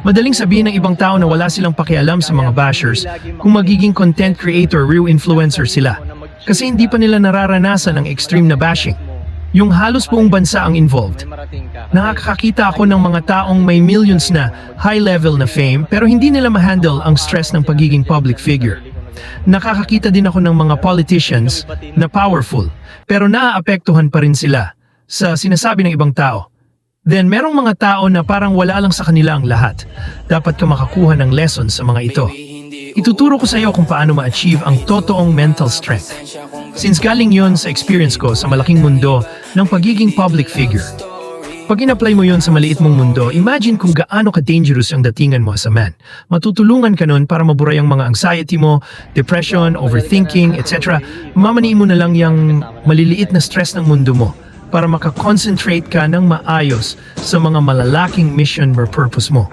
Madaling sabihin ng ibang tao na wala silang pakialam sa mga bashers kung magiging content creator, real influencer sila. Kasi hindi pa nila nararanasan ang extreme na bashing. Yung halos buong bansa ang involved. Nakakakita ako ng mga taong may millions na high level na fame pero hindi nila ma-handle ang stress ng pagiging public figure. Nakakakita din ako ng mga politicians na powerful pero naaapektuhan pa rin sila sa sinasabi ng ibang tao. Then merong mga tao na parang wala lang sa kanila ang lahat. Dapat ka makakuha ng lessons sa mga ito. Ituturo ko sa iyo kung paano ma-achieve ang totoong mental strength. Since galing yon sa experience ko sa malaking mundo ng pagiging public figure. Pag in-apply mo yon sa maliit mong mundo, imagine kung gaano ka-dangerous ang datingan mo as a man. Matutulungan ka nun para maburay ang mga anxiety mo, depression, overthinking, etc. Mamaniin mo na lang yung maliliit na stress ng mundo mo para makakonsentrate ka ng maayos sa mga malalaking mission or purpose mo.